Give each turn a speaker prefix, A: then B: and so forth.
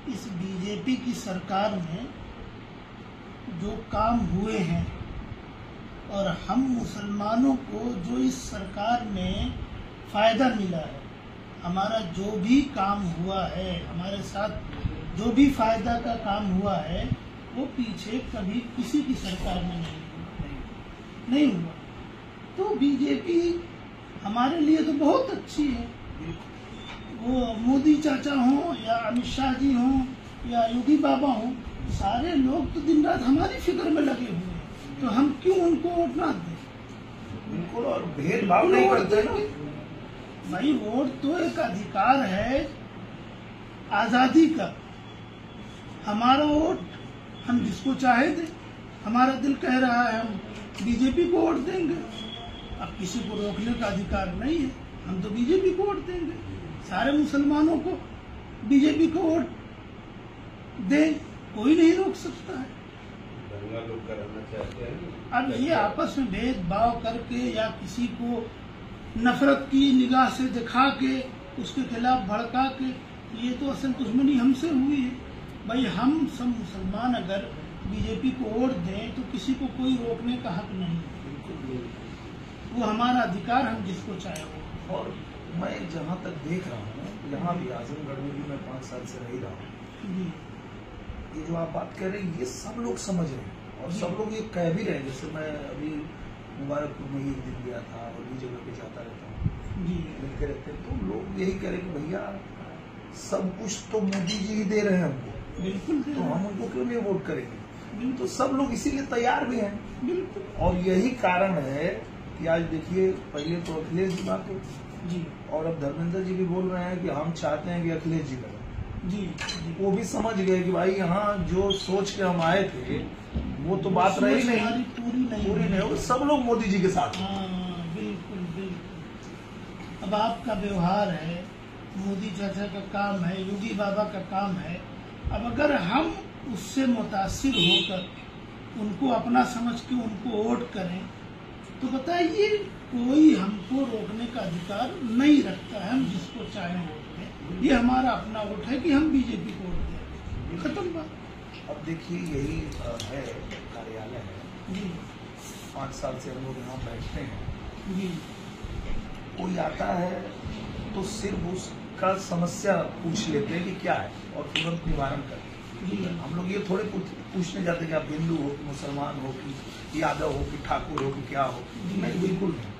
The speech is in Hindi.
A: इस बीजेपी की सरकार में जो काम हुए हैं और हम मुसलमानों को जो इस सरकार में फायदा मिला है, हमारा जो भी काम हुआ है, हमारे साथ जो भी फायदा का काम हुआ है, वो पीछे कभी किसी की सरकार में नहीं हुआ। तो बीजेपी हमारे लिए तो बहुत अच्छी है। वो मोदी चाचा हों या अमित शाह जी हों या योगी बाबा हों, सारे लोग तो दिन रात हमारी फिक्र में लगे हुए हैं, तो हम क्यों उनको वोट ना दें?
B: बिल्कुल, और भेदभाव नहीं करते ना
A: भाई। वोट तो एक अधिकार है आजादी का। हमारा वोट हम जिसको चाहे दें। हमारा दिल कह रहा है हम बीजेपी को वोट देंगे। अब किसी को रोकने का अधिकार नहीं है, हम तो बीजेपी को वोट देंगे। सारे मुसलमानों को बीजेपी को वोट दें, कोई नहीं रोक सकता है।
B: लोग कराना चाहते हैं।
A: अब ये आपस में भेदभाव करके या किसी को नफरत की निगाह से दिखा के उसके खिलाफ भड़का के, ये तो असल दुश्मनी हमसे हुई है। भाई हम सब मुसलमान अगर बीजेपी को वोट दें तो किसी को कोई रोकने का हक नहीं है। वो हमारा अधिकार, हम जिसको चाहे वो।
B: और मैं जहाँ तक देख रहा हूँ, यहाँ भी आजमगढ़ में भी मैं 5 साल से रह रहा हूँ, ये जो आप बात कर रहे हैं ये सब लोग समझ रहे हैं और सब लोग ये कह भी रहे हैं। जैसे मैं अभी मुबारकपुर में एक दिन गया था और भी जगह पे जाता रहता हूँ, मिलते रहते हैं, तो लोग यही कह रहे हैं कि भैया सब कुछ तो मोदी जी ही दे रहे हैं हमको,
A: बिल्कुल,
B: तो हम उनको क्यों नहीं वोट करेंगे? तो सब लोग इसीलिए तैयार भी हैं।
A: बिल्कुल।
B: और यही कारण है कि आज देखिए, पहले तो अखिलेश जी बात हो
A: जी,
B: और अब धर्मेंद्र जी भी बोल रहे हैं कि हम चाहते हैं कि अखिलेश जी करें।
A: जी,
B: वो भी समझ गए कि भाई यहाँ जो सोच के हम आए थे वो तो बात रही नहीं, पूरी नहीं हो। सब लोग मोदी जी के साथ।
A: हाँ, बिल्कुल बिल्कुल। अब आपका व्यवहार है, मोदी चाचा का काम है, योगी बाबा का काम है। अब अगर हम उससे मुतासिर होकर उनको अपना समझ के उनको वोट करें तो बताइए, कोई हमको रोकने का अधिकार नहीं रखता है। हम जिसको चाहे वोट दें, ये हमारा अपना वोट है कि हम बीजेपी को वोट दें, खत्म बात।
B: अब देखिए, यही है कार्यालय है
A: जी,
B: 5 साल से हम लोग यहाँ बैठते हैं।
A: जी,
B: कोई आता है तो सिर्फ उसका समस्या पूछ लेते हैं कि क्या है और तुरंत निवारण करते हैं।
A: जी।
B: हम लोग ये थोड़े पूछने जाते हैं कि आप हिंदू हो कि मुसलमान हो कि यादव हो कि ठाकुर हो कि क्या हो। नहीं, बिल्कुल नहीं।